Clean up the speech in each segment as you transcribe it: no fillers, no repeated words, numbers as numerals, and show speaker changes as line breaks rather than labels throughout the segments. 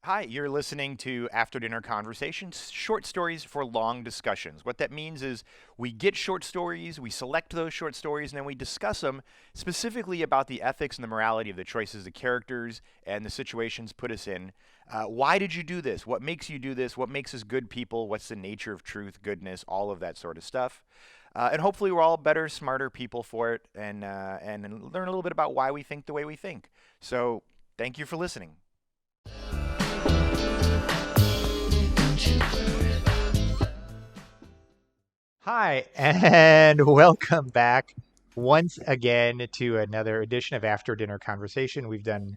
Hi, you're listening to After Dinner Conversations, short stories for long discussions. What that means is we get short stories, we select those short stories, and then we discuss them specifically about the ethics and the morality of the choices the characters and the situations put us in. Why did you do this? What makes you do this? What makes us good people? What's the nature of truth, goodness, all of that sort of stuff. And hopefully we're all better, smarter people for it and learn a little bit about why we think the way we think. So thank you for listening.
Hi, and welcome back once again to another edition of After Dinner Conversation. We've done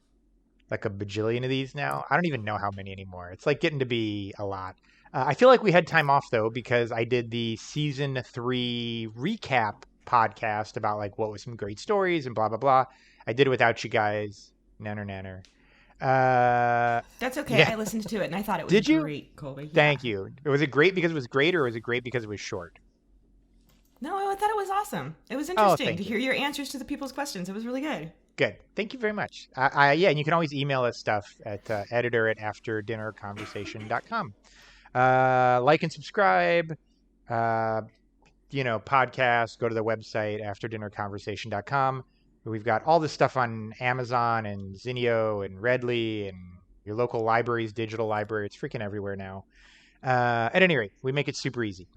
like a bajillion of these now. I don't even know how many anymore. It's like getting to be a lot. I feel like we had time off though because I did the season 3 recap podcast about like what was some great stories and blah blah blah. I did it without you guys. Nanner nanner.
That's okay.
Yeah.
I listened to it and I thought it was
Did you?
great, Colby. Yeah.
Thank you. Was it great because it was great, or was it great because it was short?
No, I thought it was awesome. It was
Oh,
interesting
thank
to
you.
hear your answers to the people's questions. It was really good.
Good. Thank you very much. Yeah, and you can always email us stuff at editor@afterdinnerconversation.com. Like and subscribe. Uh, podcast. Go to the website afterdinnerconversation.com. We've got all this stuff on Amazon and Zinio and Redly and your local libraries, digital library. It's freaking everywhere now. At any rate, we make it super easy.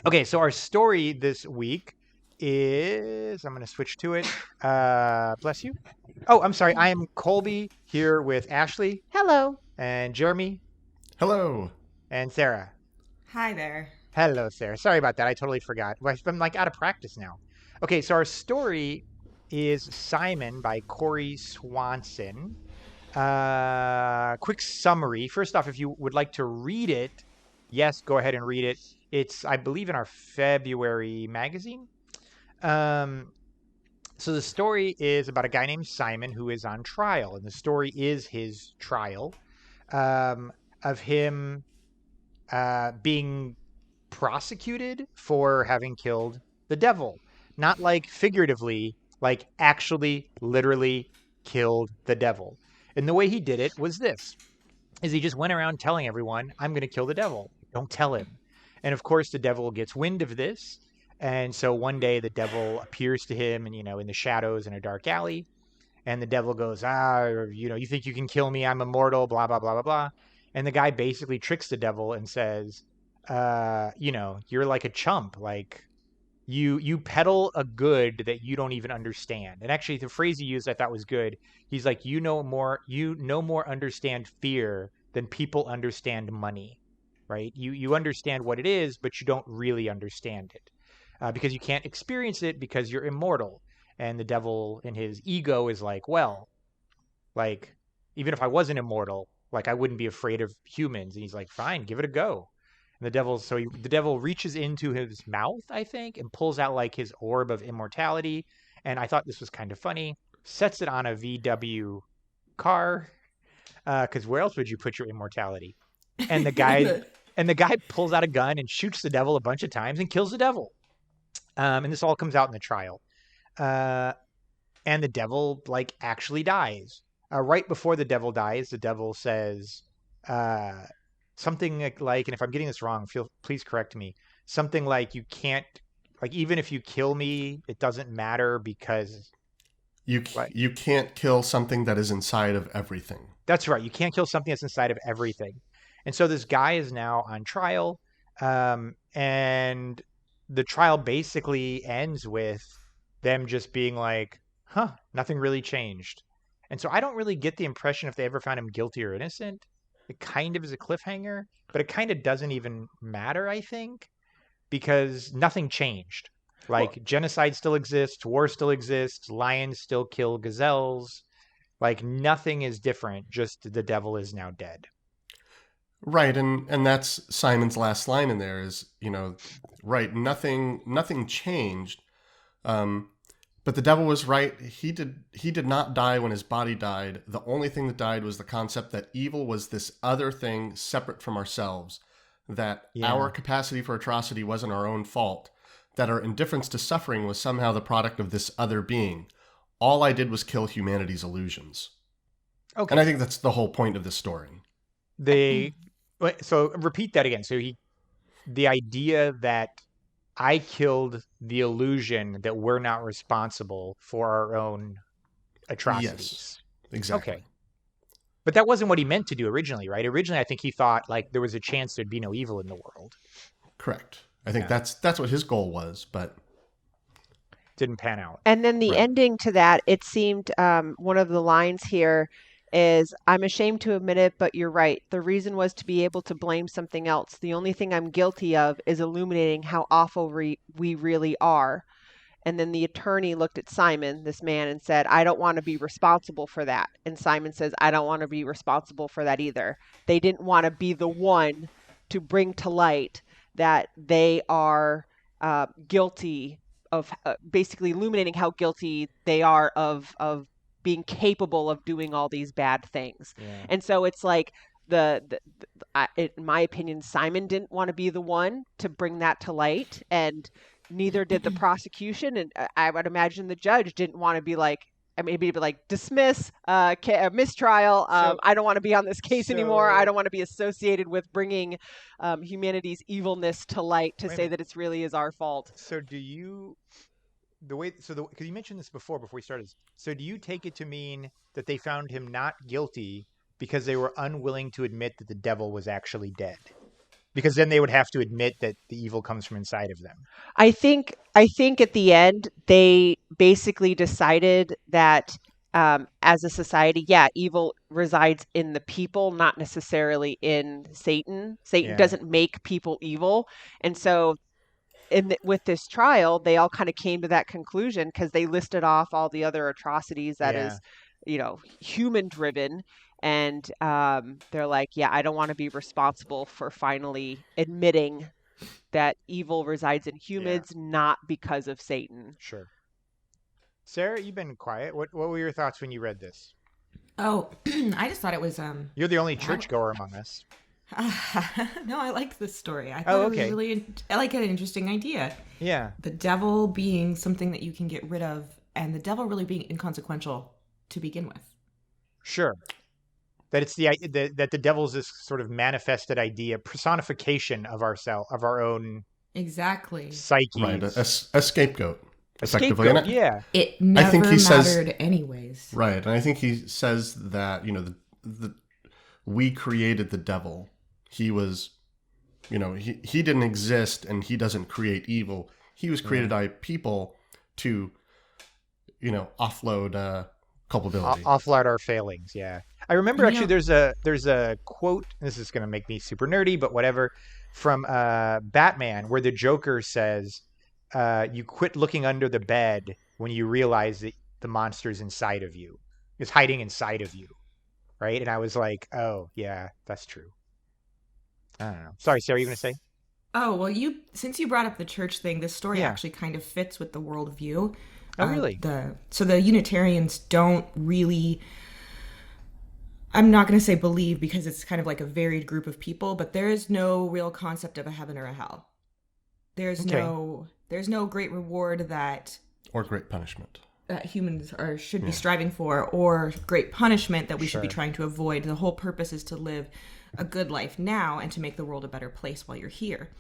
Okay, so our story this week is I'm going to switch to it. Bless you. Oh, I'm sorry. I am Colby here with Ashley. Hello. And Jeremy
Hello.
and Sarah.
Hi there.
Hello, Sarah. Sorry about that. I totally forgot. I'm like out of practice now. Okay, so our story is Simon by Corey Swanson. Quick summary. First off, if you would like to read it, yes, go ahead and read it. It's, I believe, in our February magazine. So the story is about a guy named Simon who is on trial, and the story is his trial of him being prosecuted for having killed the devil. Not like figuratively, like actually, literally killed the devil. And the way he did it was this, is he just went around telling everyone, I'm going to kill the devil. Don't tell him. And of course, the devil gets wind of this. And so one day the devil appears to him and, in the shadows in a dark alley. And the devil goes, you think you can kill me? I'm immortal, blah, blah, blah, blah, blah. And the guy basically tricks the devil and says, you're like a chump. Like you peddle a good that you don't even understand. And actually the phrase he used I thought was good. He's like, you no more understand fear than people understand money. Right? You understand what it is, but you don't really understand it because you can't experience it because you're immortal. And the devil in his ego is like, well, like, even if I wasn't immortal, like I wouldn't be afraid of humans. And he's like, fine, give it a go. And the devil reaches into his mouth, I think, and pulls out like his orb of immortality. And I thought this was kind of funny. Sets it on a VW car, because where else would you put your immortality? And the guy pulls out a gun and shoots the devil a bunch of times and kills the devil. And this all comes out in the trial. And the devil like actually dies. Right before the devil dies, the devil says something like, and if I'm getting this wrong, please correct me. Something like, you can't, like, even if you kill me, it doesn't matter because
you can't kill something that is inside of everything.
That's right. You can't kill something that's inside of everything. And so this guy is now on trial, and the trial basically ends with them just being like, huh, nothing really changed. And so I don't really get the impression if they ever found him guilty or innocent. It kind of is a cliffhanger, but it kind of doesn't even matter, I think, because nothing changed. Like, genocide still exists, war still exists, lions still kill gazelles. Like, nothing is different, just the devil is now dead.
Right, and that's Simon's last line in there is, right, nothing changed. But the devil was right. He did not die when his body died. The only thing that died was the concept that evil was this other thing separate from ourselves, that our capacity for atrocity wasn't our own fault, that our indifference to suffering was somehow the product of this other being. All I did was kill humanity's illusions. Okay. And I think that's the whole point of this story.
So repeat that again. So the idea that I killed the illusion that we're not responsible for our own atrocities.
Yes, exactly.
Okay. But that wasn't what he meant to do originally, right? Originally, I think he thought like there was a chance there'd be no evil in the world.
Correct. I think
Yeah.
that's what his goal was, but
Didn't pan out.
And then the
Right.
ending to that, it seemed one of the lines here is, I'm ashamed to admit it, but you're right. The reason was to be able to blame something else. The only thing I'm guilty of is illuminating how awful we really are. And then the attorney looked at Simon, this man, and said, I don't want to be responsible for that. And Simon says, I don't want to be responsible for that either. They didn't want to be the one to bring to light that they are guilty of basically illuminating how guilty they are of being capable of doing all these bad things.
Yeah.
And so it's like in my opinion, Simon didn't want to be the one to bring that to light, and neither did the prosecution. And I would imagine the judge didn't want to be like, maybe be like, dismiss, mistrial. I don't want to be on this case anymore. I don't want to be associated with bringing humanity's evilness to light to
Wait a
say
minute.
that it's really is our fault.
So do you, because you mentioned this before we started. So do you take it to mean that they found him not guilty because they were unwilling to admit that the devil was actually dead? Because then they would have to admit that the evil comes from inside of them.
I think at the end they basically decided that as a society, evil resides in the people, not necessarily in Satan. Satan
Yeah.
doesn't make people evil, and so with this trial, they all kind of came to that conclusion because they listed off all the other atrocities that is, human driven. And they're like, I don't want to be responsible for finally admitting that evil resides in humans, not because of Satan.
Sure. Sarah, you've been quiet. What were your thoughts when you read this?
Oh, I just thought it was
You're the only churchgoer among us.
no, I liked this story. I
Oh,
thought
okay.
it was really, I like an interesting idea.
Yeah.
The devil being something that you can get rid of, and the devil really being inconsequential to begin with.
Sure. That it's that the devil's this sort of manifested idea, personification of our own
Exactly.
psyches.
right, a scapegoat,
A
effectively.
scapegoat,
And
yeah.
It never
think he says-
mattered anyways.
Right, and I think he says that we created the devil. He was, he didn't exist, and he doesn't create evil. He was created by people to, offload culpability.
Offload our failings. Yeah. I remember
Yeah.
actually there's a quote. This is going to make me super nerdy, but whatever. From Batman, where the Joker says, "You quit looking under the bed when you realize that the monster's inside of you, is hiding inside of you." Right? And I was like, "Oh, yeah, that's true." I don't know. Sorry, Sarah, you going to say?
Oh, well, since you brought up the church thing, this story
Yeah.
actually kind of fits with the worldview.
Oh, really?
So the Unitarians don't really, I'm not going to say believe because it's kind of like a varied group of people, but there is no real concept of a heaven or a hell. There's no great reward that
or great punishment.
humans should be striving for, or great punishment that we should be
Sure.
trying to avoid. The whole purpose is to live a good life now and to make the world a better place while you're here.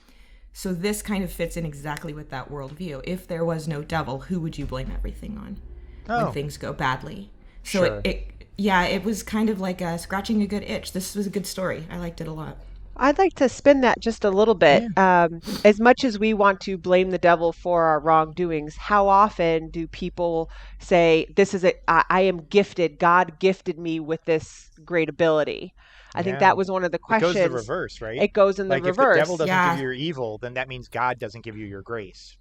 So this kind of fits in exactly with that worldview. If there was no devil, who would you blame everything on when things go badly? So
Sure.
it was kind of like scratching a good itch. This was a good story. I liked it a lot.
I'd like to spin that just a little bit. As much as we want to blame the devil for our wrongdoings, how often do people say, I am gifted, God gifted me with this great ability? I think
Yeah.
that was one of the
It
questions.
goes the reverse, right?
It goes in the
like
reverse.
if the devil doesn't
Yeah.
give you your evil, then that means God doesn't give you your grace.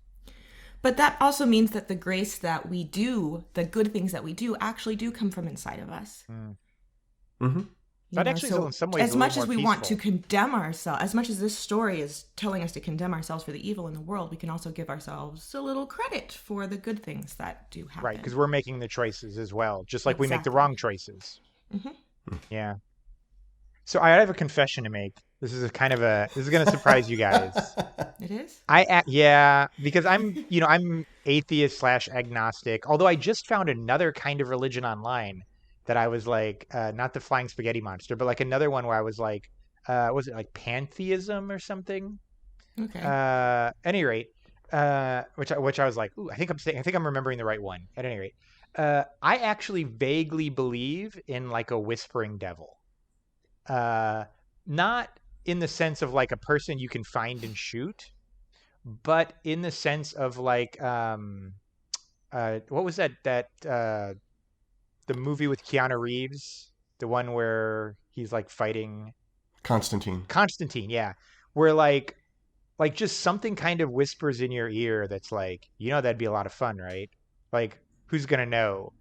But that also means that the grace that we do, the good things that we do, actually do come from inside of us.
Mm-hmm.
You
That
know,
actually is
so
in some ways
as
a
much
little
as we
more
want to
peaceful.
condemn ourselves, as much as this story is telling us to condemn ourselves for the evil in the world, we can also give ourselves a little credit for the good things that do happen.
Right, because we're making the choices as well, just like we make the
Exactly.
wrong choices.
Mhm.
Yeah. So I have a confession to make. This is going to surprise you guys.
It is?
Because I'm atheist / agnostic. Although I just found another kind of religion online that I was like, not the flying spaghetti monster, but like another one where I was like, was it like pantheism or something?
Okay.
Any rate, which I was like, ooh, I think I'm remembering the right one. At any rate, I actually vaguely believe in like a whispering devil. Not in the sense of like a person you can find and shoot, but in the sense of like, what was the movie with Keanu Reeves, the one where he's like fighting Constantine, yeah, where like just something kind of whispers in your ear that's like, that'd be a lot of fun, right? Like, who's gonna know?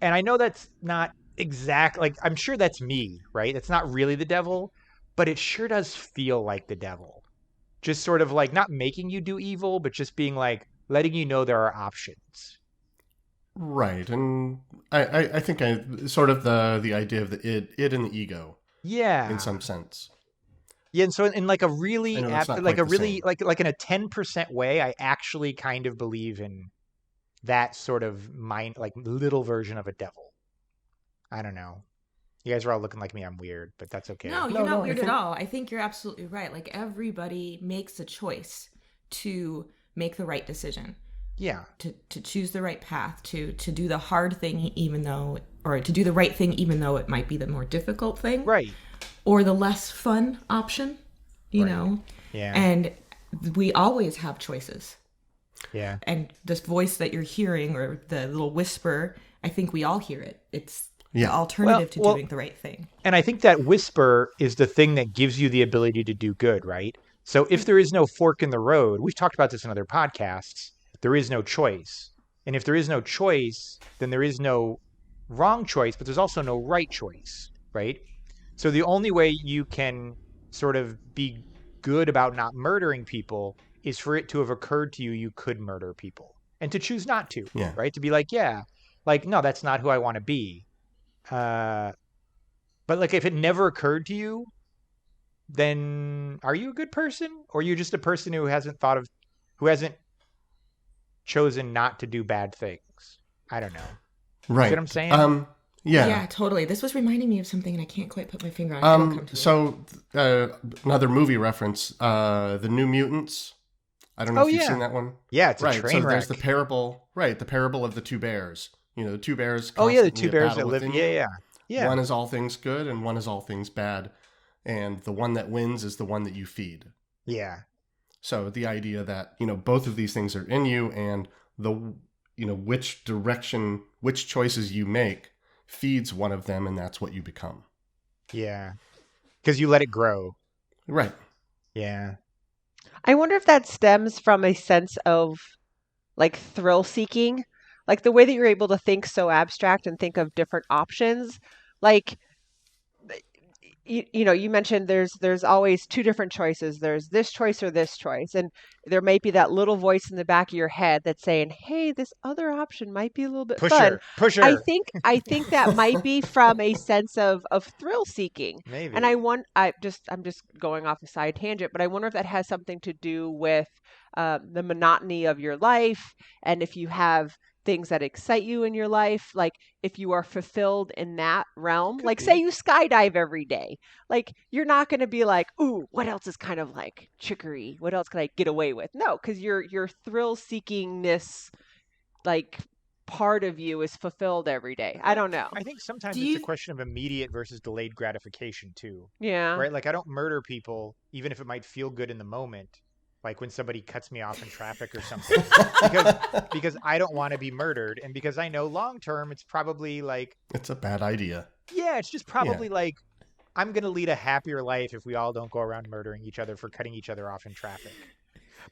And I know that's not exact. Like, I'm sure that's me, right? It's not really the devil, but it sure does feel like the devil. Just sort of like not making you do evil, but just being like letting you know there are options.
Right, and I think I sort of the idea of the id and the ego
Yeah.
in some sense.
Yeah, and so in like a
I
really
know that's not
like
quite
a
the
really
same.
like in a 10% way, I actually kind of believe in that sort of mind, like little version of a devil. I don't know. You guys are all looking like me. I'm weird, but that's okay.
No, you're
No,
not
no, I
weird at
think
all. I think you're absolutely right. Like everybody makes a choice to make the right decision,
Yeah.
to choose the right path, to do the hard thing even though, or to do the right thing even though it might be the more difficult thing,
Right.
or the less fun option, you
Right.
know.
Yeah.
And we always have choices.
Yeah.
And this voice that you're hearing, or the little whisper, I think we all hear it. It's
Yeah.
the alternative
Well,
to doing the right thing.
And I think that whisper is the thing that gives you the ability to do good, right? So if there is no fork in the road, we've talked about this in other podcasts, there is no choice. And if there is no choice, then there is no wrong choice, but there's also no right choice, right? So the only way you can sort of be good about not murdering people is for it to have occurred to you you could murder people and to choose not to,
Yeah.
right? To be like, yeah, like, no, that's not who I want to be. But like if it never occurred to you, then are you a good person? Or are you just a person who hasn't chosen not to do bad things? I don't know.
Right.
See what I'm saying?
Yeah.
Yeah, totally. This was reminding me of something and I can't quite put my finger on it. It'll come to me.
So another movie reference, The New Mutants. I don't know
Oh,
if you've
yeah.
seen that one.
Yeah, it's a
Right.
train
So there's
wreck.
the parable, right? The parable of the two bears. The two bears.
Oh yeah, the
constantly
two
at
bears
battle
that live.
within
Yeah,
you.
yeah. Yeah.
One is all things good and one is all things bad. And the one that wins is the one that you feed.
Yeah.
So the idea that, both of these things are in you, and which direction, which choices you make feeds one of them, and that's what you become.
Yeah. Because you let it grow.
Right.
Yeah.
I wonder if that stems from a sense of like thrill seeking, like the way that you're able to think so abstract and think of different options. Like you mentioned there's always two different choices. There's this choice or this choice, and there might be that little voice in the back of your head that's saying, "Hey, this other option might be a little bit fun."
Push
I
her.
think that might be from a sense of thrill seeking.
Maybe.
And I'm just going off a side tangent, but I wonder if that has something to do with the monotony of your life, and if you have things that excite you in your life, like if you are fulfilled in that realm,
Could
like
be.
say you skydive every day, like you're not going to be like, ooh, what else is kind of like trickery? What else can I get away with? No, because your thrill seekingness, like part of you is fulfilled every day. I don't know.
I think sometimes
Do
it's a
you-
question of immediate versus delayed gratification too.
Yeah.
Right? Like I don't murder people, even if it might feel good in the moment. Like when somebody cuts me off in traffic or something, because I don't want to be murdered, and because I know long term it's probably like,
It's a bad idea.
yeah, it's just probably like I'm gonna lead a happier life if we all don't go around murdering each other for cutting each other off in traffic.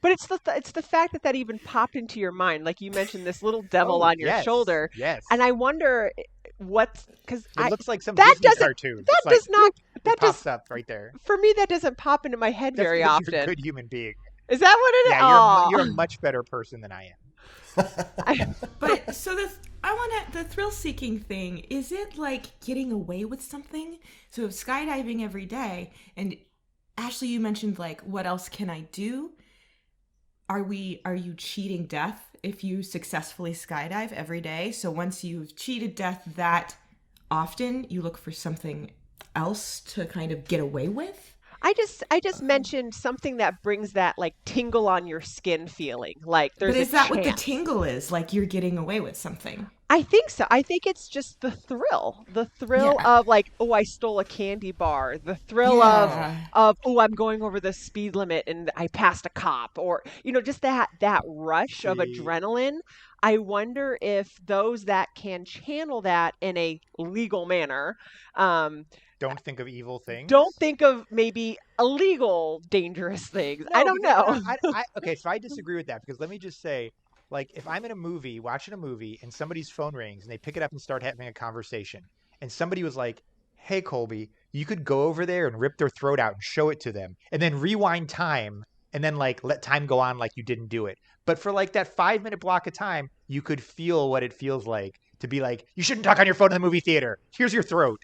But it's the fact that even popped into your mind, like you mentioned this little devil
Oh,
on your
yes,
shoulder,
Yes.
and I wonder what's because
It looks like some
that
Disney
doesn't-
cartoon.
that
It's like,
does not
it
that
pops
does
up right there.
for me that doesn't pop into my head
That's
very
because you're a
often.
good human being.
Is that what it is?
Yeah,
Aw.
you're a much better person than I am.
But so the thrill seeking thing, is it like getting away with something? So if skydiving every day, and Ashley, you mentioned like, what else can I do? Are you cheating death if you successfully skydive every day? So once you've cheated death that often you look for something else to kind of get away with.
I just mentioned something that brings that like tingle on your skin feeling. Like there's
But is
a
that what the
chance.
tingle is? Like you're getting away with something?
I think so. I think it's just the thrill
Yeah.
of like, oh, I stole a candy bar, the thrill
Yeah.
of oh, I'm going over the speed limit and I passed a cop, or just that rush of
See,
adrenaline. I wonder if those that can channel that in a legal manner, um,
don't think of evil
don't
things.
think of maybe illegal dangerous things. I
No,
don't
because
know.
okay, so I disagree with that because let me just say, like, if I'm in a movie, watching a movie, and somebody's phone rings and they pick it up and start having a conversation, and somebody was like, "Hey, Colby, you could go over there and rip their throat out and show it to them, and then rewind time, and then like let time go on like you didn't do it." But for like that 5 minute block of time, you could feel what it feels like to be like, "You shouldn't talk on your phone in the movie theater. Here's your throat."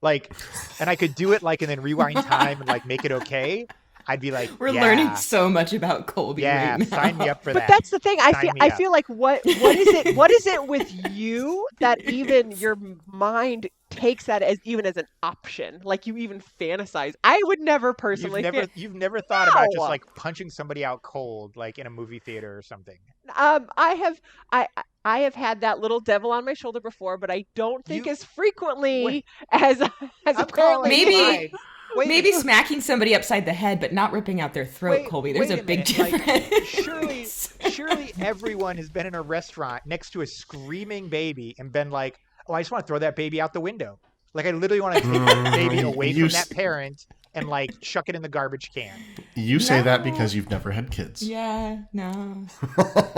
Like, and I could do it like, and then rewind time and like make it okay. I'd be like,
We're
yeah,
learning so much about Colby
yeah,
right now.
sign me up for
But
that.
that's the thing.
Sign me
I
up.
feel like what is it with you that even your mind takes that as even as an option? Like you even fantasize. I would never personally.
You've never thought about just
No.
like punching somebody out cold, like in a movie theater or something.
I have had that little devil on my shoulder before, but I don't think
You
as frequently
wait,
as
I'm
apparently
calling
you.
Maybe
mine. Wait a
maybe
minute.
smacking somebody upside the head, but not ripping out their throat, Colby. There's
Wait
a
a
big
minute. Like,
difference.
surely everyone has been in a restaurant next to a screaming baby and been like, "Oh, I just want to throw that baby out the window." Like I literally want to take that baby away
You
from that parent and like chuck it in the garbage can.
You say that
No.
because you've never had kids.
Yeah, no.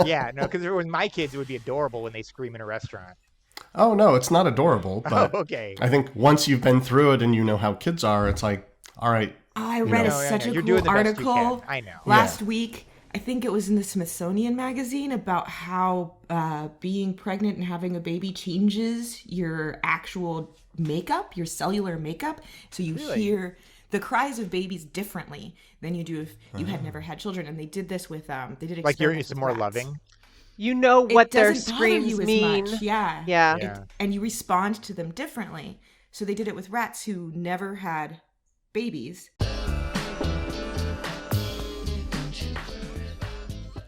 Yeah, no, because if it was my kids, it would be adorable when they scream in a restaurant.
Oh no, it's not adorable, but
Oh, okay.
I think once you've been through it and you know how kids are, it's like, all right,
I read
know.
such a
You're
cool
doing the best you
article
can. I know.
last week. I think it was in the Smithsonian magazine about how being pregnant and having a baby changes your actual makeup, your cellular makeup. So you
Really?
hear the cries of babies differently than you do if you had never had children. And they did this with they did
Like
experiments
it's
with
more
rats.
loving.
You know
It
what their
doesn't bother
screams
you as
mean.
much. Yeah.
Yeah.
Yeah.
And you respond to them differently. So they did it with rats who never had babies.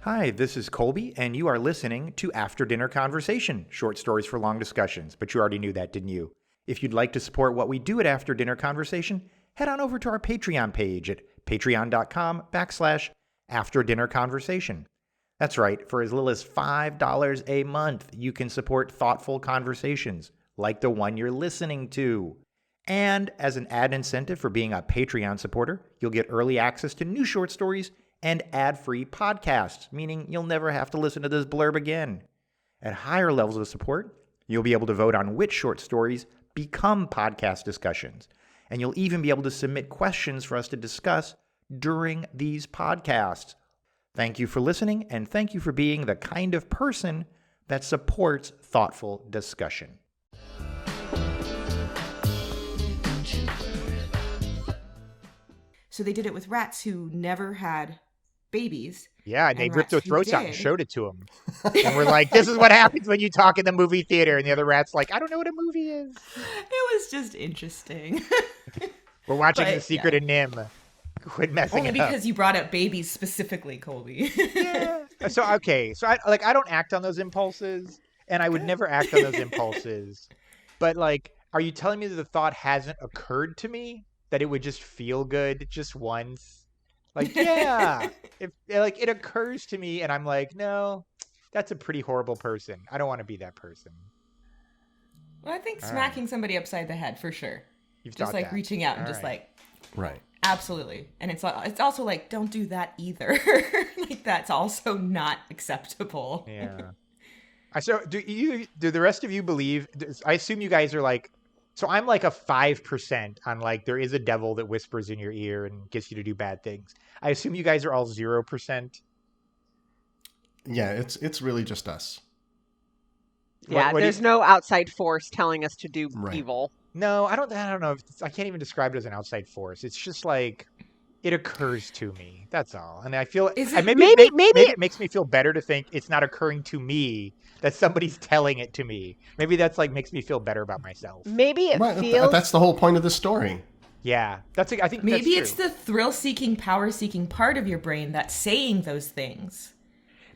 Hi, this is Colby, and you are listening to After Dinner Conversation, short stories for long discussions. But you already knew that, didn't you? If you'd like to support what we do at After Dinner Conversation, head on over to our Patreon page at patreon.com/After Dinner Conversation. That's right, for as little as $5 a month, you can support thoughtful conversations like the one you're listening to. And as an add incentive for being a Patreon supporter, you'll get early access to new short stories and ad-free podcasts, meaning you'll never have to listen to this blurb again. At higher levels of support, you'll be able to vote on which short stories become podcast discussions, and you'll even be able to submit questions for us to discuss during these podcasts. Thank you for listening, and thank you for being the kind of person that supports thoughtful discussion.
So they did it with rats who never had babies.
Yeah, and they
And
ripped their
rats who
throats out and
did.
showed it to them. And we're like, this is what happens when you talk in the movie theater. And the other rat's like, I don't know what a movie is.
It was just interesting.
We're watching
But,
The Secret of Nim. Quit messing
Only
it up.
because you brought up babies specifically, Colby.
Yeah. So I don't act on those impulses, and I would never act on those impulses. But like, are you telling me that the thought hasn't occurred to me that it would just feel good just once? Like, yeah, if like it occurs to me, and I'm like, no, that's a pretty horrible person. I don't want to be that person.
Well, I think
All
smacking somebody upside the head for sure.
You've
Just
thought
like
that.
reaching out and
All
just
right.
like
right.
absolutely. And it's also like don't do that either. Like that's also not acceptable.
Yeah. So do the rest of you believe? I assume you guys are like. So I'm like a 5% on like there is a devil that whispers in your ear and gets you to do bad things. I assume you guys are all 0%.
Yeah, it's really just us.
Yeah,
What do
there's no outside force telling us to do
Right.
evil.
No, I don't know. I can't even describe it as an outside force. It's just like it occurs to me. That's all. And I feel
Is
and
it
maybe
maybe
it makes me feel better to think it's not occurring to me, that somebody's telling it to me. Maybe that's like makes me feel better about myself.
maybe it
Well,
feels
that's the whole point of the story.
Yeah, I think that's
maybe
true.
it's the thrill-seeking, power-seeking part of your brain that's saying those things.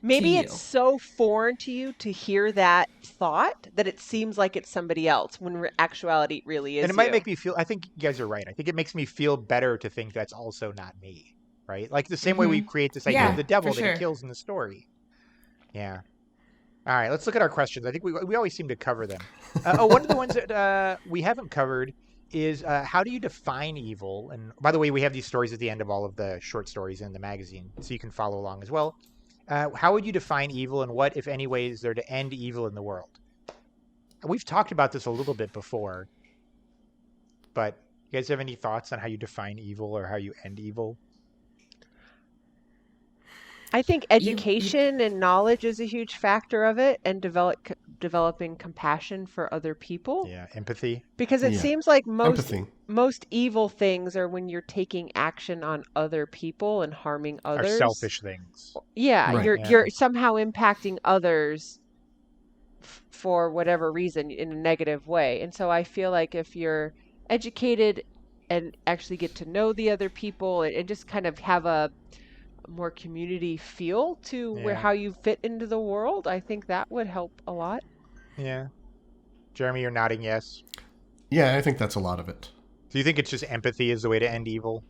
maybe
you.
it's so foreign to you to hear that thought that it seems like it's somebody else when actuality it really is
And it might
you.
make me feel. I think you guys are right. I think it makes me feel better to think that's also not me, right? Like the same way we create this idea of
Yeah,
the devil
for
that he
sure.
kills in the story. Yeah. All right, let's look at our questions. I think we always seem to cover them. One of the ones that we haven't covered is how do you define evil? And by the way, we have these stories at the end of all of the short stories in the magazine, so you can follow along as well. How would you define evil, and what, if any, way is there to end evil in the world? We've talked about this a little bit before, but you guys have any thoughts on how you define evil or how you end evil?
I think
You
education and knowledge is a huge factor of it, and developing compassion for other people.
Yeah, empathy.
Because it
Yeah.
seems like
Empathy.
most evil things are when you're taking action on other people and harming
Are
others.
selfish things.
Yeah,
Right.
you're somehow impacting others for whatever reason in a negative way. And so I feel like if you're educated and actually get to know the other people and just kind of have a more community feel to where
Yeah.
how you fit into the world, I think that would help a lot.
Yeah. Jeremy, you're nodding yes.
Yeah, I think that's a lot of it.
So you think it's just empathy is the way to end evil?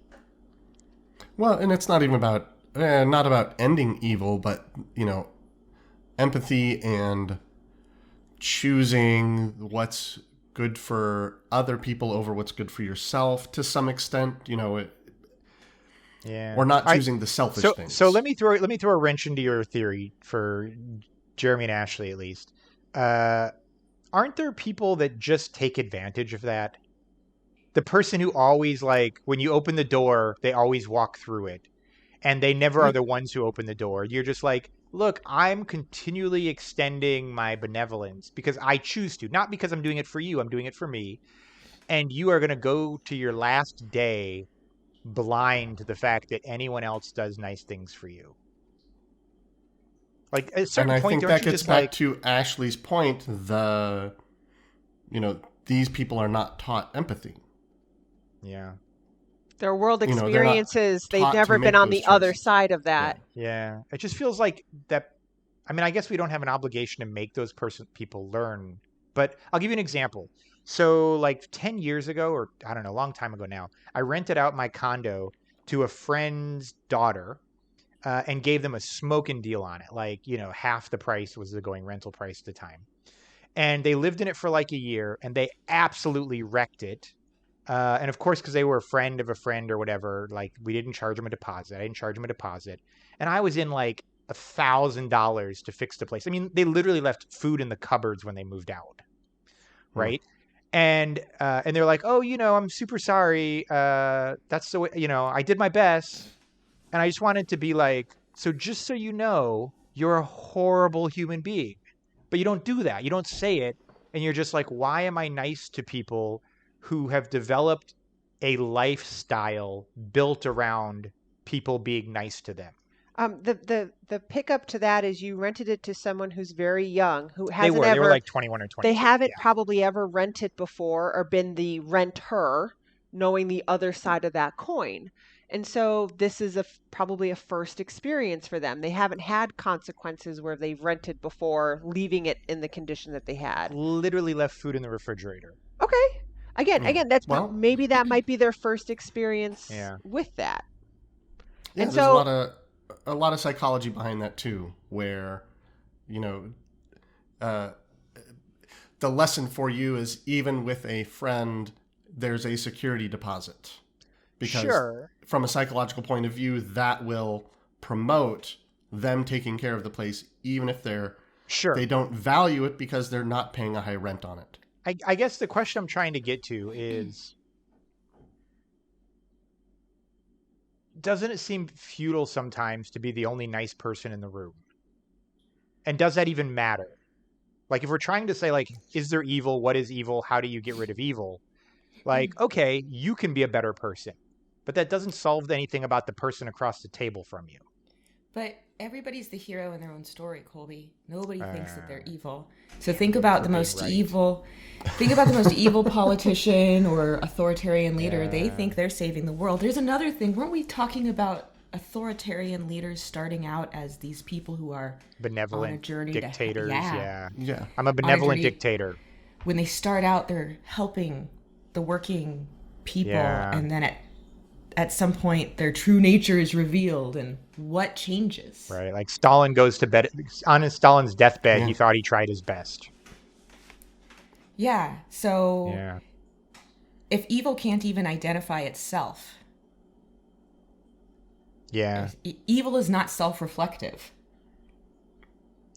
Well, and it's not even about not about ending evil, but empathy and choosing what's good for other people over what's good for yourself to some extent.
Yeah.
Or not
All right,
choosing the selfish
So
things.
so let me throw a wrench into your theory for Jeremy and Ashley at least. Aren't there people that just take advantage of that? The person who always, like, when you open the door, they always walk through it, and they never are the ones who open the door. You're just like, look, I'm continually extending my benevolence because I choose to, not because I'm doing it for you, I'm doing it for me. And you are going to go to your last day blind to the fact that anyone else does nice things for you. Like, at a certain
And I
point,
think
don't
that
you
gets
just
back
like,
to Ashley's point. These people are not taught empathy.
yeah.
Their world
They're not
experiences, they've
taught to
never been
make
on
those
the other
choices.
side of that.
Yeah, it just feels like that. I mean, I guess we don't have an obligation to make those people learn, but I'll give you an example. So, like 10 years ago, or I don't know, a long time ago now, I rented out my condo to a friend's daughter and gave them a smoking deal on it. Like, half the price was the going rental price at the time. And they lived in it for like a year, and they absolutely wrecked it. And of course, because they were a friend of a friend or whatever, like we didn't charge them a deposit. I didn't charge them a deposit, and I was in like $1,000 to fix the place. I mean, they literally left food in the cupboards when they moved out, right? And they're like, oh, I'm super sorry. That's the way, I did my best, and I just wanted to be like, so just so you know, you're a horrible human being, but you don't do that. You don't say it, and you're just like, why am I nice to people who have developed a lifestyle built around people being nice to them?
The pickup to that is you rented it to someone who's very young, who
They
hasn't
were
ever
like 21 or 22.
they haven't
Yeah.
probably ever rented before or been the renter, knowing the other side of that coin. And so this is probably a first experience for them. They haven't had consequences where they've rented before, leaving it in the condition that they had.
Literally left food in the refrigerator.
Okay. Again, that's
Well-
maybe that might be their first experience
Yeah.
with that.
Yeah,
And
there's
so
a lot of psychology behind that too, where the lesson for you is even with a friend, there's a security deposit, because
Sure.
from a psychological point of view, that will promote them taking care of the place, even if
Sure.
they don't value it because they're not paying a high rent on it.
I guess the question I'm trying to get to is, doesn't it seem futile sometimes to be the only nice person in the room? And does that even matter? Like, if we're trying to say, like, is there evil? What is evil? How do you get rid of evil? Like, okay, you can be a better person. but that doesn't solve anything about the person across the table from you.
But everybody's the hero in their own story, Colby. Nobody thinks that they're
Uh,
evil. So think about the
for being
most
right.
evil. Think about the most evil politician or authoritarian leader. They
Yeah.
think they're saving the world. There's another thing. Weren't we talking about authoritarian leaders starting out as these people who are on a
Benevolent
journey
dictators.
to
Yeah.
Yeah.
I'm a benevolent
journey-
dictator.
when they start out, they're helping the working people,
Yeah.
and then at some point, their true nature is revealed, and what changes?
Right. Like Stalin goes to bed on Stalin's deathbed.
Yeah.
He thought he tried his best.
Yeah. So
Yeah.
if evil can't even identify itself,
Yeah.
evil is not self-reflective.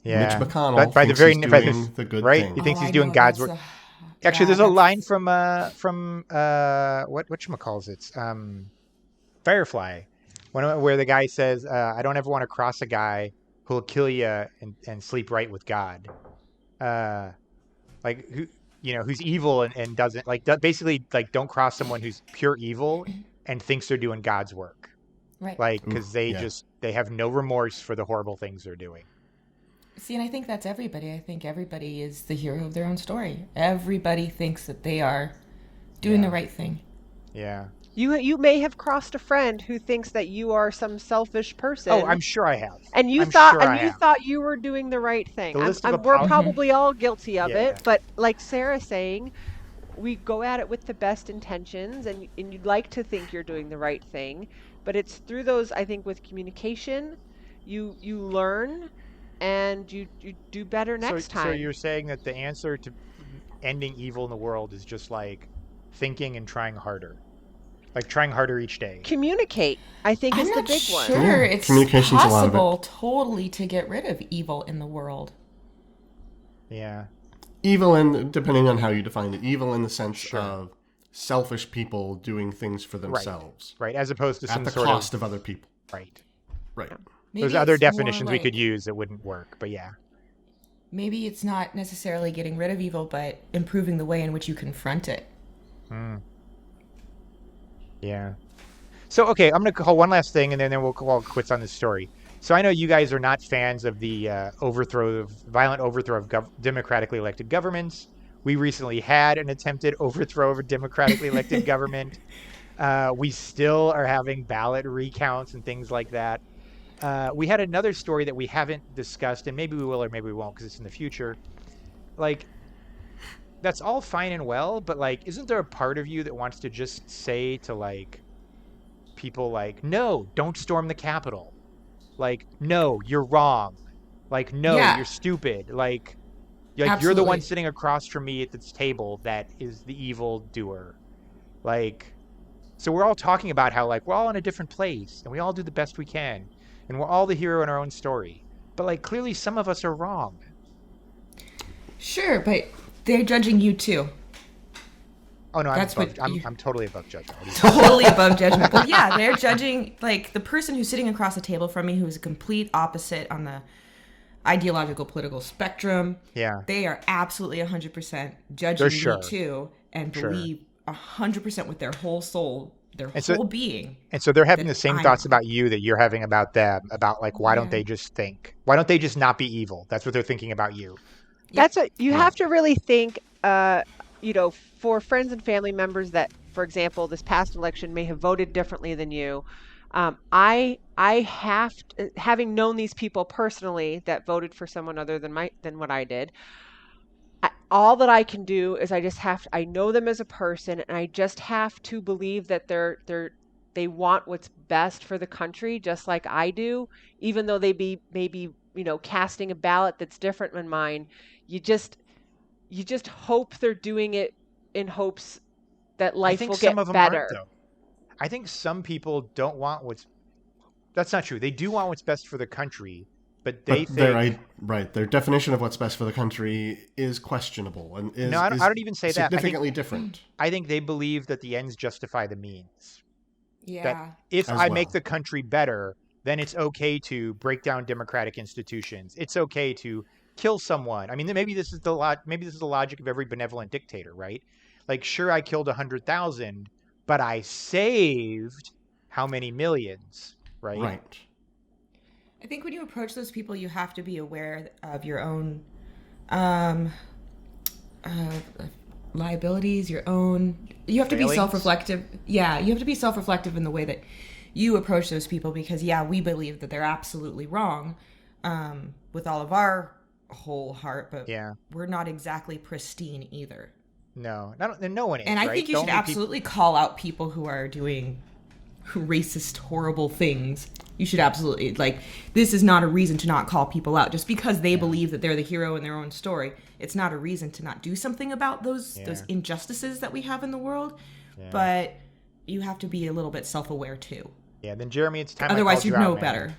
Yeah.
Mitch McConnell
But by the
thinks
very
he's
by the-
doing the good
right?
thing.
He thinks
Oh,
he's
I
doing
know,
God's
that's
work.
the-
Actually,
yeah,
there's a line
that's-
from whatchamacalls it? Firefly, where the guy says, "I don't ever want to cross a guy who'll kill you and sleep right with God." Like who's evil and doesn't basically like don't cross someone who's pure evil and thinks they're doing God's work,
right.
like because they
yeah.
they have no remorse for the horrible things they're doing.
See, and I think that's everybody. I think everybody is the hero of their own story. Everybody thinks that they are doing the right thing.
Yeah.
You may have crossed a friend who thinks that you are some selfish person.
Oh, I'm sure I have.
And you
I'm
thought
sure I
you
have.
thought you were doing the right thing.
The list of
we're
apol-
probably all guilty of
Yeah.
it, but like Sarah's saying, we go at it with the best intentions, and you'd like to think you're doing the right thing, but it's through those, I think, with communication, you learn, and you do better next time.
So you're saying that the answer to ending evil in the world is just like thinking and trying harder. Like trying harder each day.
Communicate, I think,
I'm
is the
not
big one.
sure
Yeah,
it's
communication's a lot of it.
possible totally to get rid of evil in the world.
Yeah.
Evil in, depending on how you define it, evil in the sense
Sure.
of selfish people doing things for themselves
Right. As opposed to
at
some
the
sort
cost
of
of other people.
right.
Right.
Maybe
There's other
it's more
definitions we
like-
could use that wouldn't work, but yeah.
Maybe it's not necessarily getting rid of evil, but improving the way in which you confront it.
Yeah. So, okay, I'm going to call one last thing, and then we'll call it quits on this story. So I know you guys are not fans of the violent overthrow of democratically elected governments. We recently had an attempted overthrow of a democratically elected government. We still are having ballot recounts and things like that. We had another story that we haven't discussed, and maybe we will or maybe we won't because it's in the future. Like, that's all fine and well, but like, isn't there a part of you that wants to just say to like people like, no, don't storm the Capitol. Like, no, you're wrong. Like, no,
Yeah.
you're stupid. Like you're the one
Absolutely.
sitting across from me at this table that is the evil doer. Like, so we're all talking about how like we're all in a different place and we all do the best we can and we're all the hero in our own story. But like clearly some of us are wrong.
Sure, but they're judging you too.
Oh no,
That's what
I'm totally above judgment.
Totally above judgment. But yeah, they're judging like the person who's sitting across the table from me who's a complete opposite on the ideological political spectrum.
Yeah.
They are absolutely 100% judging
They're sure.
me too and
Sure.
believe 100% with their whole soul, their
And so-
whole being.
And so they're having
that
the same
I'm
thoughts
wrong.
about you that you're having about them, about like why don't
Yeah.
they just think? Why don't they just not be evil? That's what they're thinking about you.
That's what you have to really think, for friends and family members that, for example, this past election may have voted differently than you. I have to, having known these people personally that voted for someone other than what I did. All that I can do is I know them as a person, and I just have to believe that they want what's best for the country, just like I do, even though they maybe casting a ballot that's different than mine. You just hope they're doing it in hopes that
I
life
think
will
some
get
of them
better.
aren't though. I think some people don't want that's not true. They do want what's best for the country, but they think
their definition of what's best for the country is questionable and is
No, I don't even say that. I think-
significantly different.
I think they believe that the ends justify the means.
Yeah.
If
As
I make
well.
the country better, then it's okay to break down democratic institutions. It's okay to kill someone. I mean, maybe this is the logic of every benevolent dictator, right? Like, sure, I killed 100,000, but I saved how many millions, right?
Right.
I think when you approach those people, you have to be aware of your own uh, liabilities, you have to be
Failings?
self-reflective. Yeah, you have to be self-reflective in the way that you approach those people, because we believe that they're absolutely wrong with all of our whole heart, but we're not exactly pristine either.
No one is.
And I
right?
think you should absolutely call out people who are doing racist, horrible things. You should absolutely, this is not a reason to not call people out. Just because they believe that they're the hero in their own story, it's not a reason to not do something about those injustices that we have in the world. Yeah. But you have to be a little bit self-aware too.
Yeah, then Jeremy, it's time.
Otherwise, you'd know better.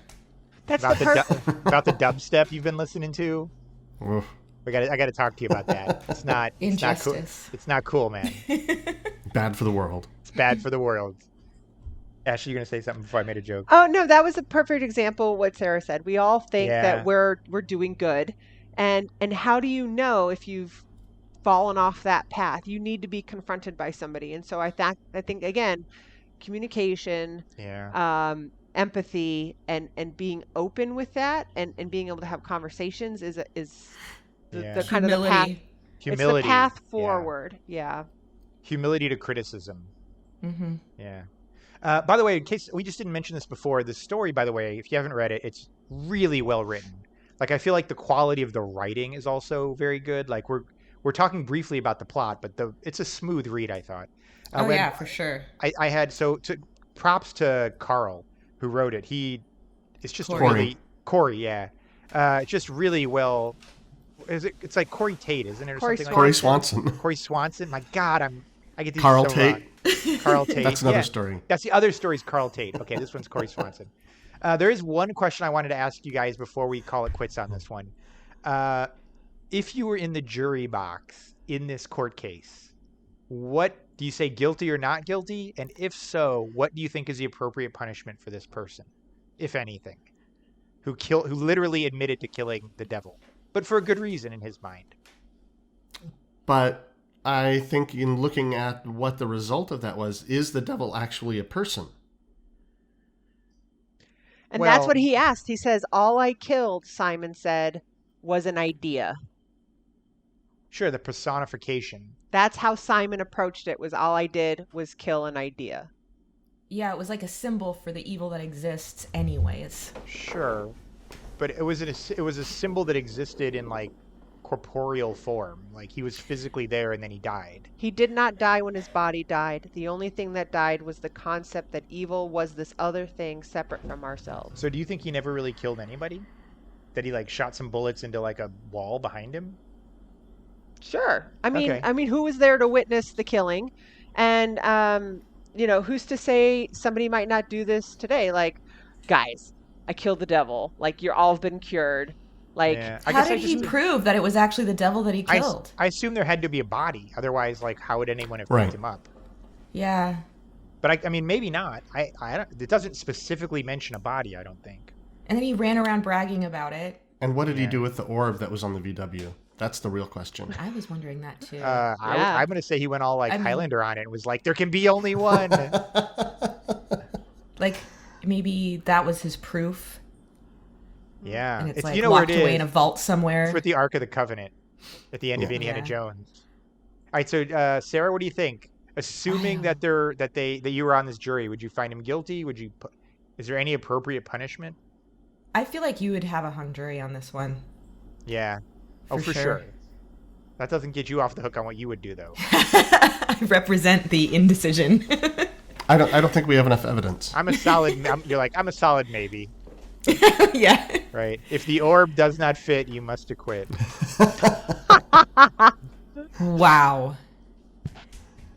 That's
about the dubstep you've been listening to.
Oof.
I got to talk to you about that. It's not
injustice.
It's not cool, man.
Bad for the world.
It's bad for the world. Ashley, you're gonna say something before I made a joke.
Oh no, that was a perfect example of what Sarah said. We all think that we're doing good, and how do you know if you've fallen off that path? You need to be confronted by somebody, and so I think again, communication, empathy, and being open with that, and being able to have conversations is the kind of the path.
Humility.
It's the path forward. Yeah.
Humility to criticism.
Mm-hmm.
Yeah. By the way, in case we just didn't mention this before, the story, by the way, if you haven't read it, it's really well written. I feel like the quality of the writing is also very good. We're talking briefly about the plot, but it's a smooth read, I thought.
Yeah, for sure.
I had props to Carl who wrote it. It's just Corey, yeah. Just really well. It's like Corey Tate, isn't it, or something like that?
Corey Swanson.
Corey Swanson. My God, I get these
Carl
so
Tate.
wrong. Carl Tate.
That's another story.
That's the other story's Carl Tate. Okay, this one's Corey Swanson. There is one question I wanted to ask you guys before we call it quits on this one. If you were in the jury box in this court case, what do you say, guilty or not guilty? And if so, what do you think is the appropriate punishment for this person, if anything, who literally admitted to killing the devil, but for a good reason in his mind?
But I think in looking at what the result of that was, is the devil actually a person?
And that's what he asked. He says, all I killed, Simon said, was an idea.
Sure, the personification.
That's how Simon approached it, was all I did was kill an idea.
Yeah, it was like a symbol for the evil that exists anyways.
Sure. But it was a symbol that existed in corporeal form. He was physically there and then he died.
He did not die when his body died. The only thing that died was the concept that evil was this other thing separate from ourselves.
So do you think he never really killed anybody? That he shot some bullets into a wall behind him?
Sure. I mean, who was there to witness the killing? And who's to say somebody might not do this today? Guys, I killed the devil. You're all been cured.
How did he prove that it was actually the devil that he killed?
I assume there had to be a body. Otherwise, how would anyone have picked him up?
Yeah.
But I mean, maybe not. I don't, it doesn't specifically mention a body, I don't think.
And then he ran around bragging about it.
And what did he do with the orb that was on the VW? That's the real question.
I was wondering that too.
I'm going to say he went all Highlander on it and was there can be only one.
Maybe that was his proof.
Yeah.
And it's
locked
where it away in a vault somewhere.
It's with the Ark of the Covenant at the end of Indiana Jones. All right, so Sarah, what do you think? Assuming that you were on this jury, would you find him guilty? Is there any appropriate punishment?
I feel like you would have a hung jury on this one.
Yeah. For sure. That doesn't get you off the hook on what you would do, though.
I represent the indecision.
I don't think we have enough evidence.
I'm a solid maybe.
Yeah.
Right. If the orb does not fit, you must acquit.
Wow.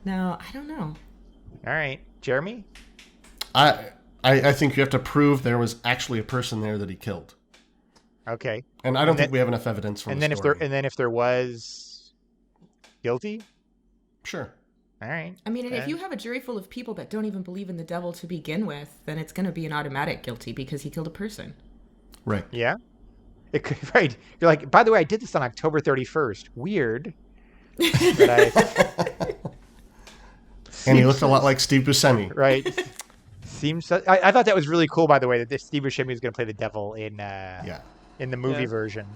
No, I don't know.
All right. Jeremy?
I think you have to prove there was actually a person there that he killed.
Okay.
And I don't think we have enough evidence from the story.
If there was guilty?
Sure.
All right.
I mean, and if you have a jury full of people that don't even believe in the devil to begin with, then it's going to be an automatic guilty because he killed a person.
Right.
Yeah. Right. You're by the way, I did this on October 31st. Weird.
And he looked a lot like Steve Buscemi.
Right. I thought that was really cool, by the way, that this Steve Buscemi was going to play the devil in the movie
Yeah.
version.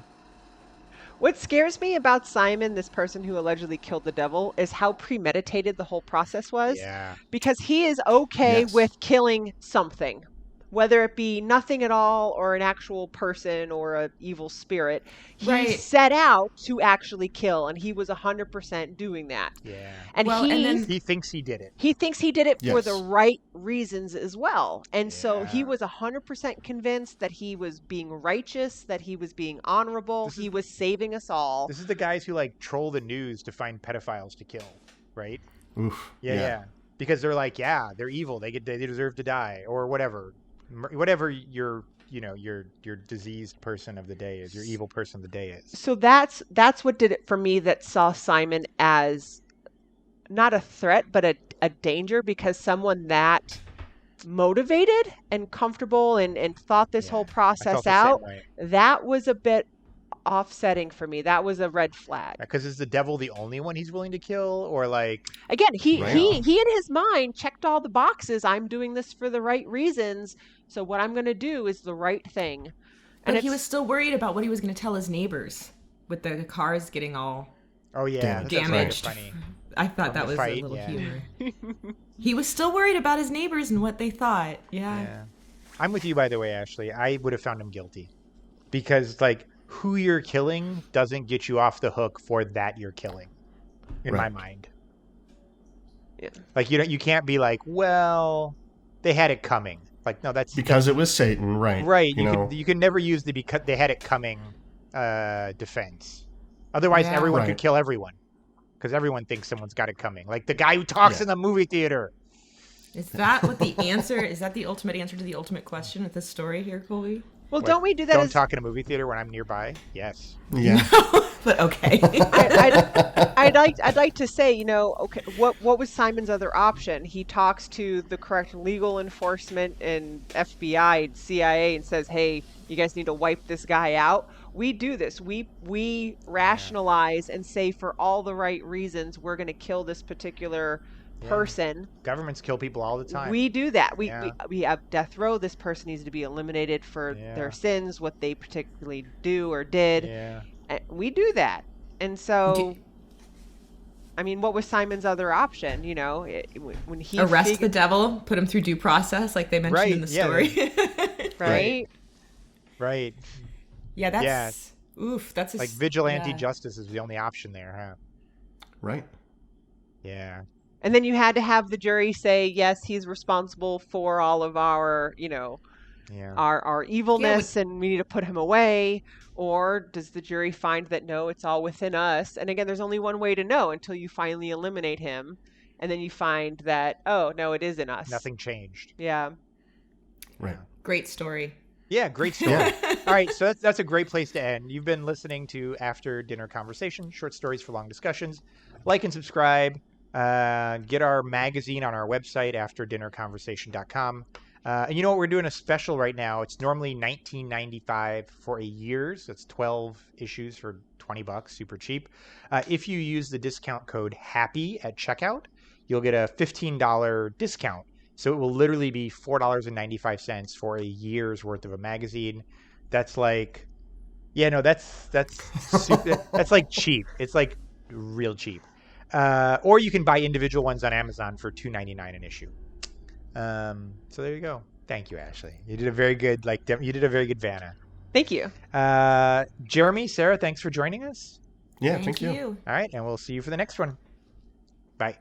What scares me about Simon, this person who allegedly killed the devil, is how premeditated the whole process was.
Yeah.
Because he is okay
Yes.
with killing something, whether it be nothing at all or an actual person or an evil spirit. He
Right.
set out to actually kill, and he was 100% doing that.
Yeah.
And
Well, and then-
He thinks he did it.
he thinks he did it for the
Yes.
right reasons as well. And so he
Yeah.
was 100% convinced that he was being righteous, that he was being honorable, he was saving us all.
This is the guys who like troll the news to find pedophiles to kill, right?
Oof.
Yeah. Because they're like, yeah, they're evil. They deserve to die or whatever. Whatever your diseased person of the day is, your evil person of the day is.
So that's what did it for me, that saw Simon as not a threat, but a danger, because someone that motivated and comfortable and thought this whole
I felt
process
the same
out,
way.
that was a bit offsetting for me. That was a red flag.
Because is the devil the only one he's willing to kill, or like?
Again, he
Right.
he in his mind checked all the boxes. I'm doing this for the right reasons. So what I'm going to do is the right thing.
But
And
he
it's-
was still worried about what he was going to tell his neighbors with the cars getting all
Oh yeah,
Damaged.
that's
damaged.
funny.
I thought
From
that
the
was
fight,
a little
yeah.
humor. He was still worried about his neighbors and what they thought. Yeah.
Yeah. I'm with you, by the way, Ashley. I would have found him guilty because, like, who you're killing doesn't get you off the hook for that you're killing, in my
Right.
mind.
Yeah.
Like, you can't be like, well, they had it coming. Like, no, that's
Because it was Satan, right?
right.
You know,
You can never use the because they had it coming defense. Otherwise,
Yeah.
everyone could
Right.
kill everyone because everyone thinks someone's got it coming. Like the guy who talks
Yeah.
in the movie theater.
Is that what the answer is? That the ultimate answer to the ultimate question with this story here, Colby?
well,
What,
don't we do that
Don't
as
talk in a movie theater when I'm nearby. Yes.
yeah.
But okay.
I'd like to say, you know, okay, what was Simon's other option? He talks to the correct legal enforcement and FBI and CIA and says, "Hey, you guys need to wipe this guy out." We do this. We rationalize and say for all the right reasons we're going to kill this particular person.
Governments kill people all the time.
We do that.
Yeah.
We have death row. This person needs to be eliminated for
Yeah.
their sins, what they particularly do or did.
Yeah.
And we do that. And so,
Do-
I mean, what was Simon's other option? You know, when he
Arrest the devil, put him through due process, like they mentioned in the
Right, yeah.
story.
right?
Right.
Yeah, that's oof. That's a
Like
s-
vigilante
yeah.
justice is the only option there, huh?
Right.
Yeah.
And then you had to have the jury say, yes, he's responsible for all of our, you know,
Yeah.
our evilness, and we need to put him away. Or does the jury find that no, it's all within us? And again, there's only one way to know until you finally eliminate him, and then you find that, oh no, it is in us.
Nothing changed.
Yeah.
Right.
Great story.
Yeah, great story.
Yeah.
All right, so that's a great place to end. You've been listening to After Dinner Conversation, short stories for long discussions. Like and subscribe. Get our magazine on our website, afterdinnerconversation.com. And you know what? We're doing a special right now. It's normally $19.95 for a year, so it's 12 issues for $20, super cheap. If you use the discount code HAPPY at checkout, you'll get a $15 discount. So it will literally be $4.95 for a year's worth of a magazine. That's like, yeah, no, that's super, that's like cheap. It's like real cheap. Or you can buy individual ones on Amazon for $2.99 an issue. So there you go. Thank you, Ashley. You did a very good, you did a very good Vanna.
Thank you.
Jeremy, Sarah, thanks for joining us.
Yeah. Thank you.
All right, and we'll see you for the next one. Bye.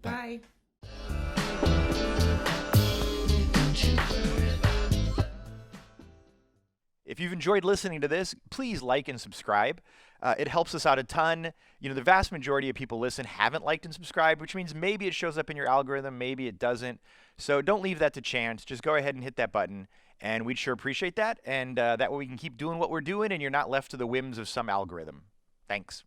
Bye.
If you've enjoyed listening to this, please like and subscribe. It helps us out a ton. You know, the vast majority of people listen haven't liked and subscribed, which means maybe it shows up in your algorithm, maybe it doesn't. So don't leave that to chance. Just go ahead and hit that button, and we'd sure appreciate that. And that way we can keep doing what we're doing, and you're not left to the whims of some algorithm. Thanks.